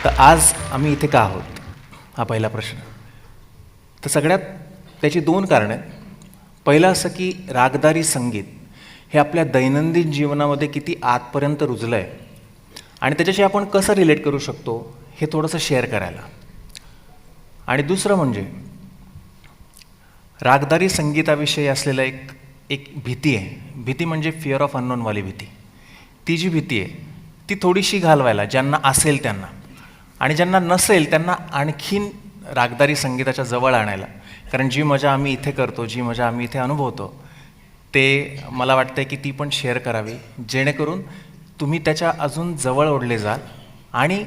तर आज आम्ही इथे का आहोत हा पहिला प्रश्न. तर सगळ्यात त्याची दोन कारणं आहेत. पहिलं असं की रागदारी संगीत हे आपल्या दैनंदिन जीवनामध्ये किती आतपर्यंत रुजलं आहे आणि त्याच्याशी आपण कसं रिलेट करू शकतो हे थोडंसं शेअर करायला. आणि दुसरं म्हणजे रागदारी संगीताविषयी असलेलं एक एक भीती आहे. भीती म्हणजे फिअर ऑफ अननोनवाली भीती. ती जी भीती आहे ती थोडीशी घालवायला, ज्यांना असेल त्यांना आणि ज्यांना नसेल त्यांना आणखीन रागदारी संगीताच्या जवळ आणायला. कारण जी मजा आम्ही इथे करतो, जी मजा आम्ही इथे अनुभवतो, ते मला वाटतं की ती पण शेअर करावी, जेणेकरून तुम्ही त्याच्या अजून जवळ ओढले जाल. आणि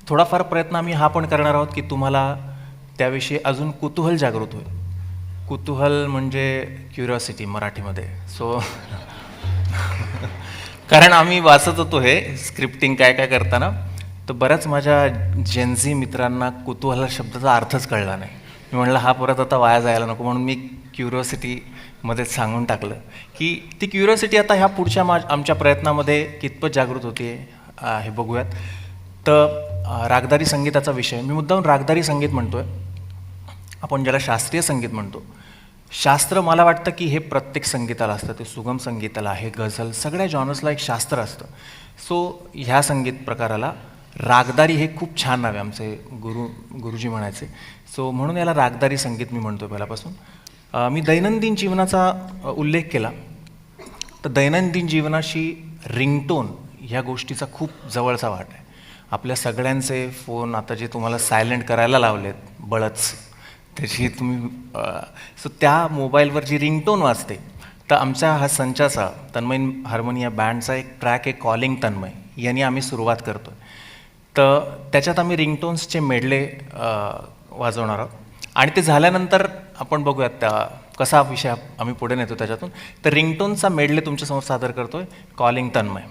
थोडाफार प्रयत्न आम्ही हा पण करणार आहोत की तुम्हाला त्याविषयी अजून कुतूहल जागृत होईल. कुतूहल म्हणजे क्युरिओसिटी मराठीमध्ये. सो कारण आम्ही वाचत होतो हे स्क्रिप्टिंग काय काय करताना, तर बऱ्याच माझ्या जेनझी मित्रांना कुतूहल शब्दाचा अर्थच कळला नाही. मी म्हणलं हा परत आता वाया जायला नको, म्हणून मी क्युरिओसिटीमध्येच सांगून टाकलं की ती क्युरिओसिटी आता ह्या पुढच्या आमच्या प्रयत्नामध्ये कितपत जागृत होते हे बघूयात. तर रागदारी संगीताचा विषय, मी मुद्दाम रागदारी संगीत म्हणतो आहे. आपण ज्याला शास्त्रीय संगीत म्हणतो, शास्त्र मला वाटतं की हे प्रत्येक संगीताला असतं. ते सुगम संगीताला आहे, गझल, सगळ्या जॉनर्सला एक शास्त्र असतं. सो ह्या संगीत प्रकाराला रागदारी हे खूप छान नाव आहे, आमचे गुरुजी म्हणायचे. सो म्हणून याला रागदारी संगीत मी म्हणतो पहिल्यापासून. मी दैनंदिन जीवनाचा उल्लेख केला, तर दैनंदिन जीवनाशी रिंगटोन ह्या गोष्टीचा खूप जवळचा वाट आहे. आपल्या सगळ्यांचे फोन आता जे तुम्हाला सायलेंट करायला लावलेत बळच, त्याची तुम्ही सो त्या मोबाईलवर जी रिंगटोन वाजते, तर आमच्या हा संचाचा तन्मय हार्मोनिया बँडचा एक ट्रॅक आहे कॉलिंग तन्मय, यांनी आम्ही सुरुवात करतो आहे. तर त्याच्यात आम्ही रिंगटोन्सचे मेडले वाजवणार आहोत आणि ते झाल्यानंतर आपण बघूयात कसा विषय आम्ही पुढे नेतो त्याच्यातून. तर रिंगटोनचा मेडले तुमच्यासमोर सादर करतो आहे कॉलिंग तन्मय.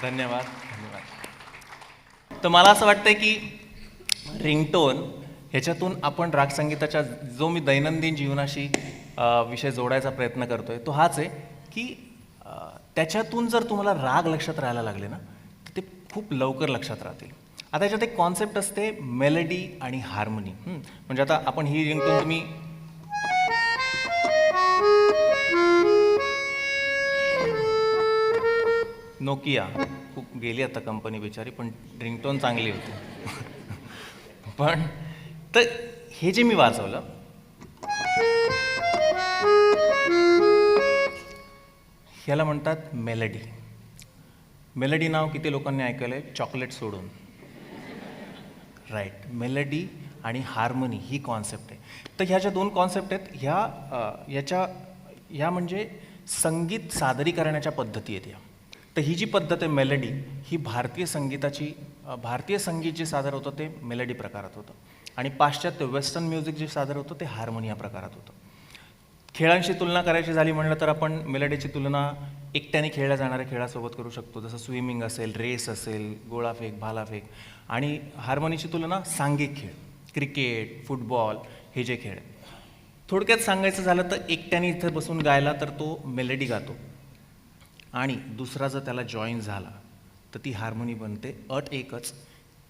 धन्यवाद धन्यवाद. तर मला असं वाटतंय की रिंगटोन ह्याच्यातून आपण रागसंगीताच्या जो मी दैनंदिन जीवनाशी विषय जोडायचा प्रयत्न करतोय तो हाच आहे की त्याच्यातून जर तुम्हाला राग लक्षात राहायला लागले ना तर ते खूप लवकर लक्षात राहतील. आता याच्यात एक कॉन्सेप्ट असते मेलडी आणि हार्मोनी. म्हणजे आता आपण ही रिंगटोन तुम्ही नोकिया खूप गेली आता कंपनी बिचारी, पण रिंगटोन चांगली होती. पण तर हे जे मी वाजवलं ह्याला म्हणतात मेलडी. मेलडी नाव किती लोकांनी ऐकलं आहे? चॉकलेट सोडून. राईट, मेलडी आणि हार्मोनी ही कॉन्सेप्ट आहे. तर ह्या ज्या दोन कॉन्सेप्ट आहेत ह्या म्हणजे संगीत सादरीकरणाच्या पद्धती आहेत. तर ही जी पद्धत आहे मेलडी ही भारतीय संगीत जे सादर होतं ते मेलडी प्रकारात होतं आणि पाश्चात्य वेस्टर्न म्युझिक जे सादर होतं ते हार्मोनी या प्रकारात होतं. खेळांशी तुलना करायची झाली म्हणलं तर आपण मेलडीची तुलना एकट्याने खेळल्या जाणाऱ्या खेळासोबत करू शकतो, जसं स्विमिंग असेल, रेस असेल, गोळाफेक, भालाफेक. आणि हार्मोनीची तुलना सांघिक खेळ, क्रिकेट, फुटबॉल हे जे खेळ. थोडक्यात सांगायचं झालं तर एकट्याने इथं बसून गायला तर तो मेलडी गातो आणि दुसरा जर त्याला जॉईन झाला तर ती हार्मोनी बनते. अट एकच,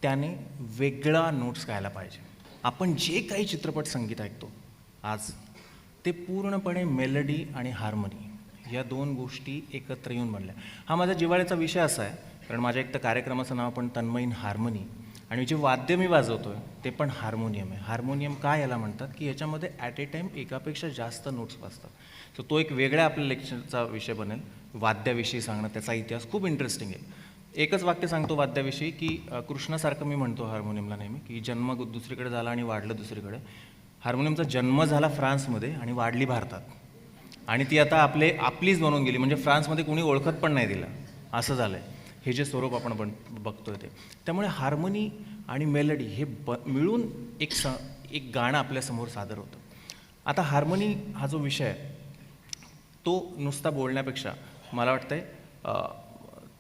त्याने वेगळा नोट्स गायला पाहिजे. आपण जे काही चित्रपट संगीत ऐकतो आज ते पूर्णपणे मेलडी आणि हार्मोनी या दोन गोष्टी एकत्र येऊन बनल्या. हा माझा जिव्हाळ्याचा विषय असा आहे कारण माझ्या एक तर कार्यक्रमाचं नाव पण तन्मय इन हार्मोनी आणि जे वाद्य मी वाजवतो आहे ते पण हार्मोनियम आहे. हार्मोनियम काय याला म्हणतात की याच्यामध्ये ॲट ए टाईम एकापेक्षा जास्त नोट्स वाजतात. सो तो एक वेगळ्या आपल्या लेक्चरचा विषय बनेल, वाद्याविषयी सांगणं, त्याचा इतिहास खूप इंटरेस्टिंग आहे. एकच वाक्य सांगतो वाद्याविषयी की कृष्णासारखं मी म्हणतो हार्मोनियमला नेहमी की जन्म दुसरीकडे झाला आणि वाढलं दुसरीकडे. हार्मोनियमचा जन्म झाला फ्रान्समध्ये आणि वाढली भारतात आणि ती आता आपलीच बनवून गेली. म्हणजे फ्रान्समध्ये कोणी ओळखत पण नाही दिला, असं झालं आहे हे जे स्वरूप आपण बघतोय ते. त्यामुळे हार्मोनी आणि मेलडी हे मिळून एक गाणं आपल्यासमोर सादर होतं. आता हार्मोनी हा जो विषय आहे तो नुसता बोलण्यापेक्षा मला वाटतंय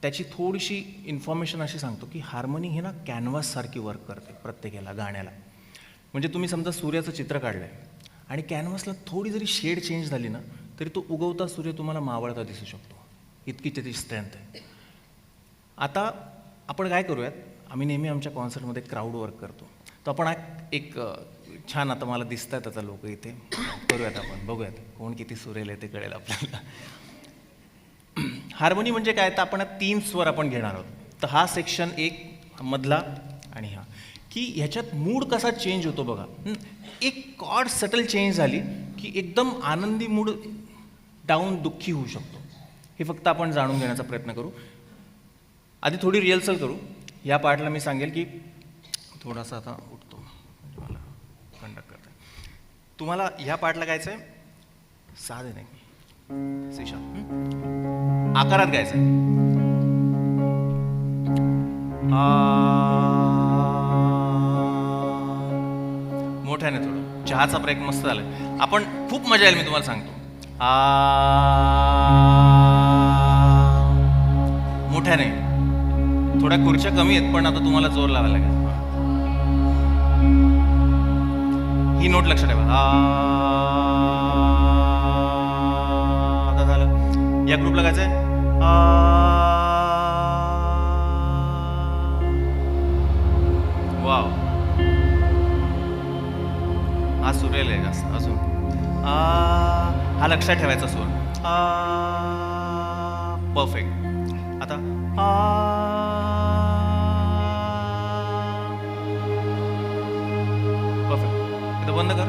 त्याची थोडीशी इन्फॉर्मेशन अशी सांगतो की हार्मोनी हे ना कॅनव्हाससारखी वर्क करते प्रत्येकाला गाण्याला. म्हणजे तुम्ही समजा सूर्याचं चित्र काढलं आहे आणि कॅनव्हासला थोडी जरी शेड चेंज झाली ना तरी तो उगवता सूर्य तुम्हाला मावळता दिसू शकतो, इतकी त्याची स्ट्रेंथ आहे. आता आपण काय करूयात, आम्ही नेहमी आमच्या कॉन्सर्टमध्ये क्राऊड वर्क करतो, तर आपण एक छान, आता मला दिसत आहेत आता लोक इथे, करूयात आपण, बघूयात कोण किती सुरेल आहे ते कळेल आपल्याला. हार्मोनी म्हणजे काय, तर आपण 3 स्वर आपण घेणार आहोत. तर हा सेक्शन एक मधला आणि हा की ह्याच्यात मूड कसा चेंज होतो बघा. एक कॉर्ड सटल चेंज झाली की एकदम आनंदी मूड डाऊन दुःखी होऊ शकतो. हे फक्त आपण जाणून घेण्याचा प्रयत्न करू. आधी थोडी रिहर्सल करू. या पार्टला मी सांगेल की थोडासा आता उठतो म्हणजे मला कंडक्ट करता. तुम्हाला ह्या पार्टला गायचं आहे साधे नाही, शिशा आकारात गायचं आहे. मोठ्याने थोडं, चहाचा ब्रेक मस्त झाला. आपण खूप मजा येईल, मी तुम्हाला सांगतो. मोठ्याने, थोड्या खुर्च्या कमी आहेत पण आता तुम्हाला जोर लावायला लागेल. ही नोट लक्षात ठेवा. आता झालं. या ग्रुपला गायचं आहे वाव. हा सुरेल आहे जास्त. अजून हा लक्षात ठेवायचा स्वर. परफेक्ट. आता परफेक्ट. इथं बंद कर.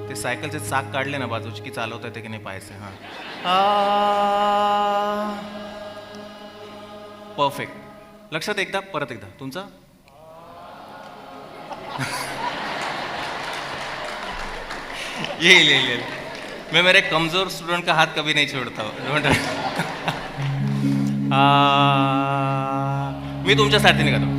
ते सायकलचे चाक काढले ना बाजूची की चालवता येते की नाही पाहायचं. हां, परफेक्ट. लक्षात एकदा, परत एकदा तुमचा. येईल येईल येईल. मैं मेरे कमजोर स्टूडेंट का हाथ कभी नहीं छोड़ता हूँ. मी तुमच्या साथीने करतो.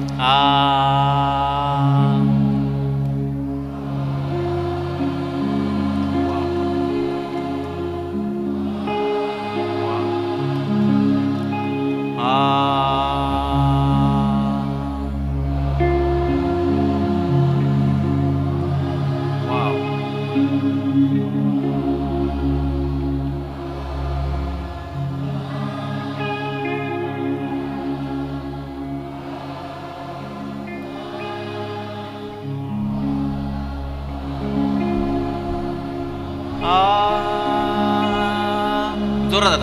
जोरात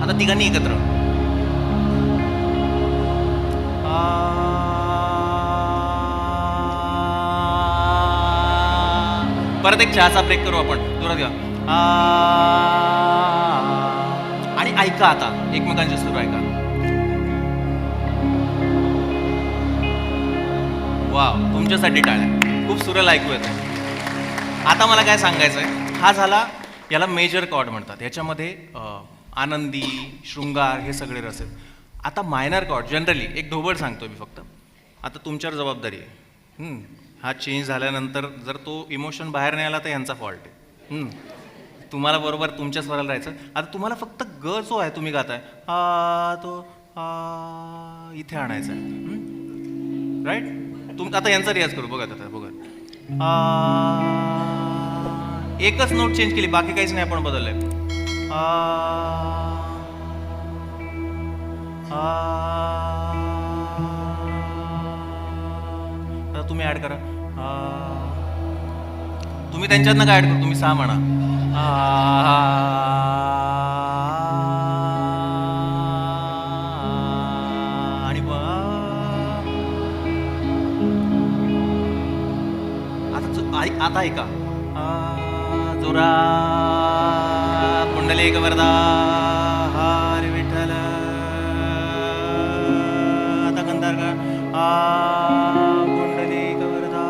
आता तिघांनी एकत्र. परत एक चहाचा ब्रेक करू आपण, जोरात घ्या. आणि ऐका आता, एकमेकांचे सूर ऐका. वाव, तुमच्यासाठी टाळ्या. खूप सुरेल ऐकू येतं. आता मला काय सांगायचं आहे, हा झाला, याला मेजर कॉर्ड म्हणतात. याच्यामध्ये आनंदी, शृंगार हे सगळे रस आहेत. आता मायनर कॉर्ड जनरली एक ढोबळ सांगतो मी फक्त. आता तुमच्यावर जबाबदारी आहे. हा चेंज झाल्यानंतर जर तो इमोशन बाहेर नाही आला तर यांचा फॉल्ट आहे. तुम्हाला बरोबर तुमच्या स्वराला राहायचं. आता तुम्हाला फक्त ग जो आहे तुम्ही गाताय तो इथे आणायचा आहे. राईट. आता यांचा रियाज करू. बघा आता, बघा. एकच नोट चेंज केली, बाकी काहीच नाही आपण बदललंय. आता तुम्ही ऍड करा. तुम्ही त्यांच्यातनं काय ऍड करू, तुम्ही सा म्हणा. आणि आता ऐका. जोरा पुंडलिक वरदा हरी विठ्ठल. आता गंधार का पुंडलिक वरदा.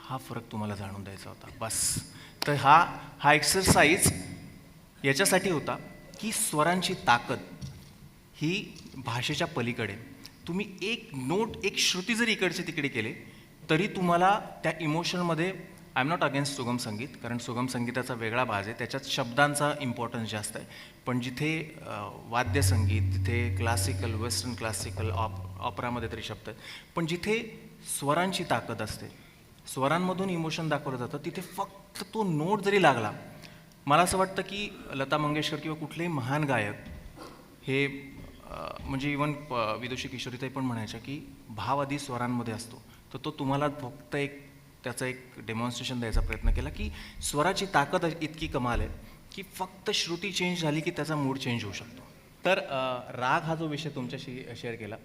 हा फरक तुम्हाला जाणून द्यायचा होता बस. तर हा एक्सरसाइज याच्यासाठी होता की स्वरांची ताकद ही भाषेच्या पलीकडे. तुम्ही एक नोट, एक श्रुती जरी इकडचे तिकडे केले तरी तुम्हाला त्या इमोशनमध्ये, आय एम नॉट अगेन्स्ट सुगम संगीत, कारण सुगम संगीताचा वेगळा भाग आहे, त्याच्यात शब्दांचा इम्पॉर्टन्स जास्त आहे. पण जिथे वाद्यसंगीत, तिथे क्लासिकल, वेस्टर्न क्लासिकल, ऑपरामध्ये तरी शब्द आहेत, पण जिथे स्वरांची ताकद असते, स्वरांमधून इमोशन दाखवलं जातं, तिथे फक्त तो नोट जरी लागला, मला असं वाटतं की लता मंगेशकर किंवा कुठलेही महान गायक हे म्हणजे इवन विदुषी किशोरीताई पण म्हणायच्या की भाव आधी स्वरांमध्ये असतो. तर तो तुम्हाला फक्त त्याचा एक डेमॉन्स्ट्रेशन द्यायचा प्रयत्न केला की स्वराची ताकद इतकी कमाल आहे की फक्त श्रुती चेंज झाली की त्याचा मूड चेंज होऊ शकतो. तर राग हा जो विषय तुमच्याशी शेअर केला,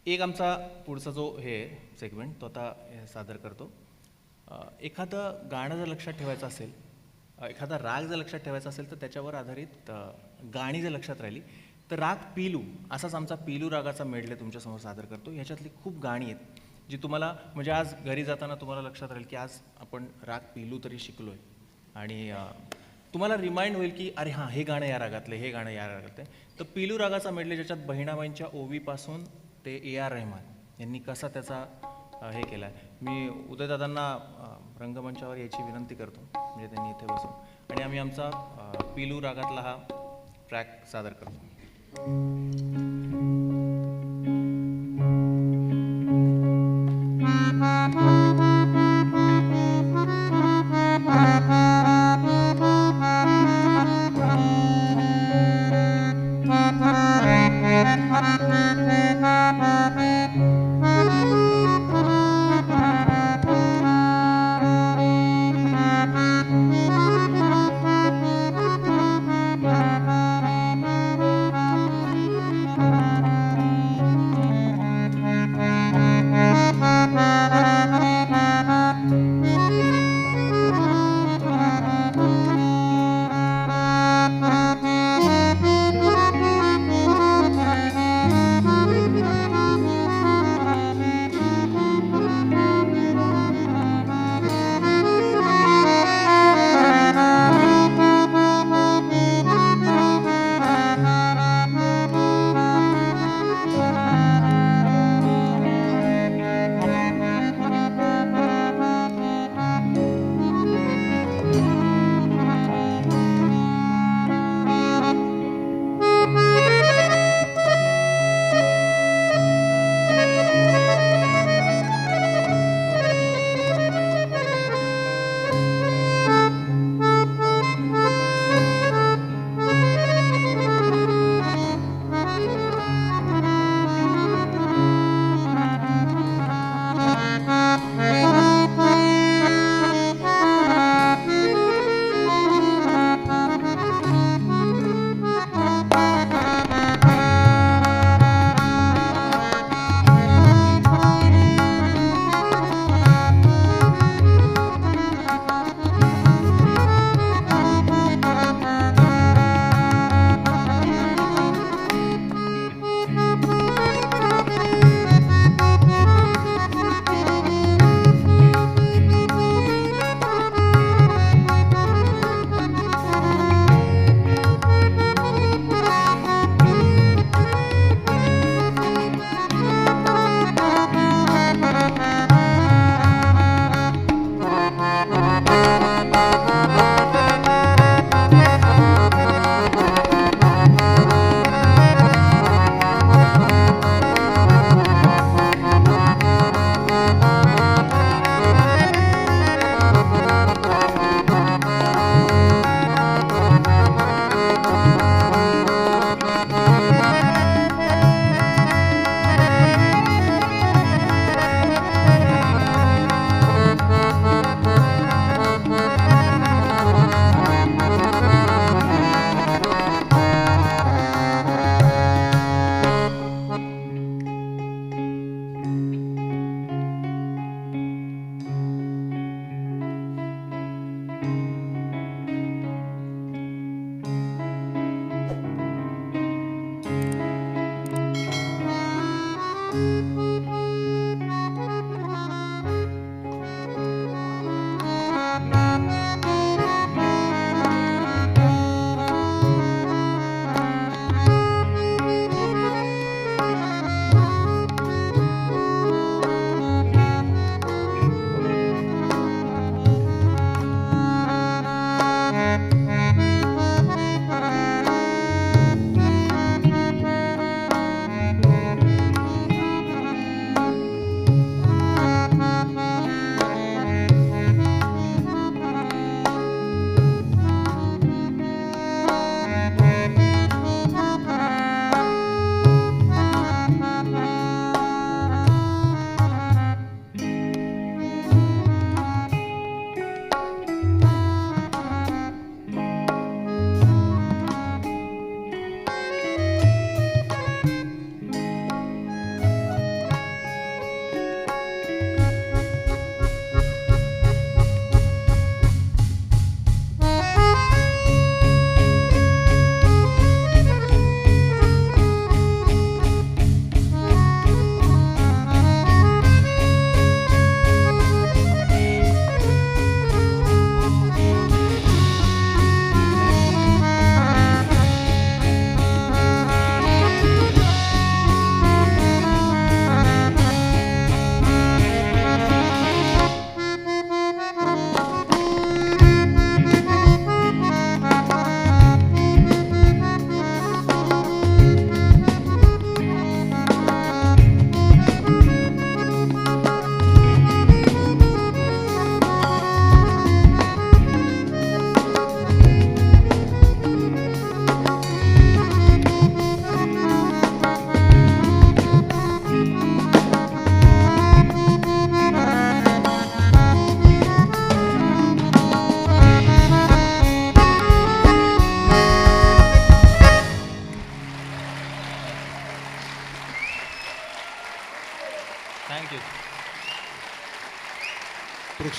एक आमचा पुढचा जो हे सेगमेंट तो आता सादर करतो. एखादं गाणं जर लक्षात ठेवायचं असेल, एखादा राग जर लक्षात ठेवायचा असेल तर त्याच्यावर आधारित गाणी जर लक्षात राहिली तर राग पीलू, असाच आमचा पीलू रागाचा मेडले तुमच्यासमोर सादर करतो. ह्याच्यातली खूप गाणी आहेत जी तुम्हाला, म्हणजे आज घरी जाताना तुम्हाला लक्षात राहील की आज आपण राग पीलू तरी शिकलो आहे आणि तुम्हाला रिमाइंड होईल की अरे हां, हे गाणं या रागातलं, हे गाणं या रागातलं आहे. तर पीलू रागाचा मेडले ज्याच्यात बहिणाबाईंच्या ओवीपासून ते A.R. रहमान यांनी कसा त्याचा हे केला आहे. मी उदयदादांना रंगमंचावर यायची विनंती करतो, म्हणजे त्यांनी इथे बसून, आणि आम्ही आमचा पीलू रागातला हा ट्रॅक सादर करतो.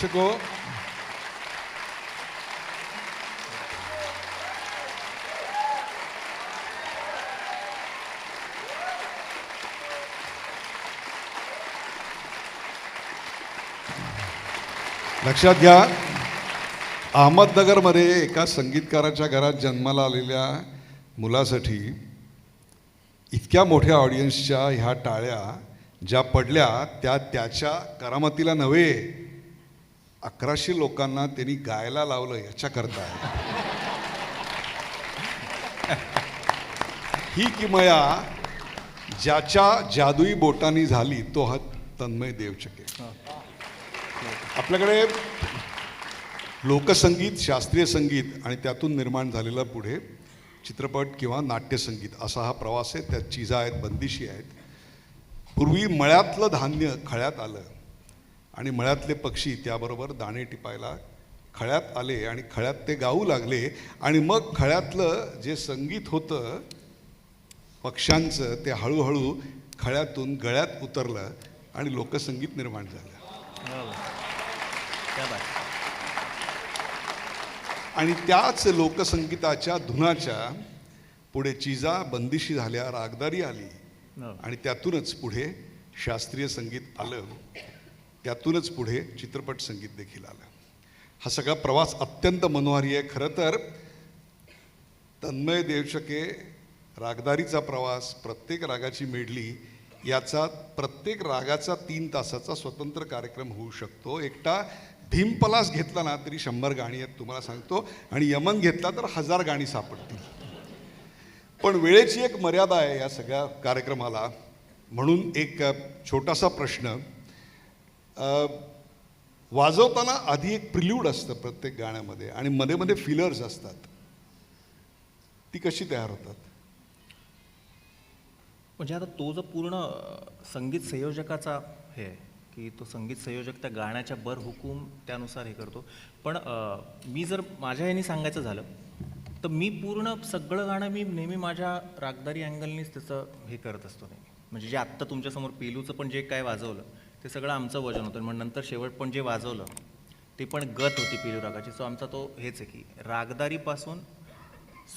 दर्शको, लक्षात घ्या, अहमदनगरमध्ये एका संगीतकाराच्या घरात जन्माला आलेल्या मुलासाठी इतक्या मोठ्या ऑडियन्सच्या ह्या टाळ्या ज्या पडल्या त्या त्याच्या करामतीला नव्हे, 1100 लोकांना त्यांनी गायला लावलं याच्याकरता आहे. ही किमया ज्याच्या जादुई बोटांनी झाली तो हा तन्मय देवचके. आपल्याकडे लोकसंगीत, शास्त्रीय संगीत आणि त्यातून निर्माण झालेलं पुढे चित्रपट किंवा नाट्यसंगीत असा हा प्रवास आहे. त्यात चीजा आहेत, बंदिशी आहेत. पूर्वी मळ्यातलं धान्य खळ्यात आलं आणि मळ्यातले पक्षी त्याबरोबर दाणे टिपायला खळ्यात आले आणि खळ्यात ते गाऊ लागले आणि मग खळ्यातलं जे संगीत होतं पक्ष्यांचं ते हळूहळू खळ्यातून गळ्यात उतरलं आणि लोकसंगीत निर्माण झालं. आणि त्याच लोकसंगीताच्या धुनाच्या पुढे चीजा बंदिशी झाल्या, रागदारी आली आणि त्यातूनच पुढे शास्त्रीय संगीत आलं, त्यातूनच पुढे चित्रपट संगीत देखील आलं. हा सगळा प्रवास अत्यंत मनोहारी आहे. खरं तर तन्मय देवचके रागदारीचा प्रवास, प्रत्येक रागाची मेडली, याचा प्रत्येक रागाचा 3 तासाचा स्वतंत्र कार्यक्रम होऊ शकतो. एकटा भीमपलास घेतला ना तरी 100 गाणी आहेत तुम्हाला सांगतो, आणि यमन घेतला तर 1000 गाणी सापडतील. पण वेळेची एक मर्यादा आहे या सगळ्या कार्यक्रमाला. म्हणून एक छोटासा प्रश्न, वाजवताना आधी एक प्रिल्यूड असतं प्रत्येक गाण्यामध्ये आणि मध्ये मध्ये फिलर्स असतात, ती कशी तयार होतात? म्हणजे आता तो जो पूर्ण संगीत संयोजकाचा हे आहे की तो संगीत संयोजक त्या गाण्याच्या बर हुकूम त्यानुसार हे करतो. पण मी जर माझ्या ह्यानी सांगायचं झालं तर मी पूर्ण सगळं गाणं मी नेहमी माझ्या रागदारी अँगलनीच त्याचं हे करत असतो नेहमी. म्हणजे जे आत्ता तुमच्यासमोर पेलूचं पण जे काय वाजवलं ते सगळं आमचं वजन होतं. मग नंतर शेवट पण जे वाजवलं ते पण गत होती पेलू रागाची. सो आमचा तो हेच आहे की रागदारीपासून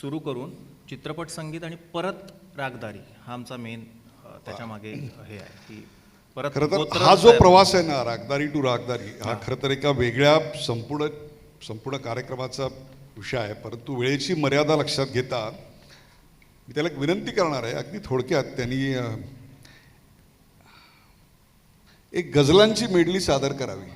सुरू करून चित्रपट संगीत आणि परत रागदारी हा आमचा मेन त्याच्या मागे हे आहे की परत. खरं तर हा जो प्रवास आहे ना, रागदारी टू रागदारी, हा खरं तर एका वेगळ्या संपूर्ण कार्यक्रमाचा विषय आहे. परंतु वेळेची मर्यादा लक्षात घेता मी त्याला एक विनंती करणार आहे. अगदी थोडक्यात त्यांनी एक गझलांची मेडली सादर करावी.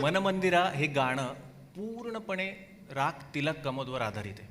मनमंदिरा हे गाणं पूर्णपणे राग तिलक कमोदवर आधारित आहे.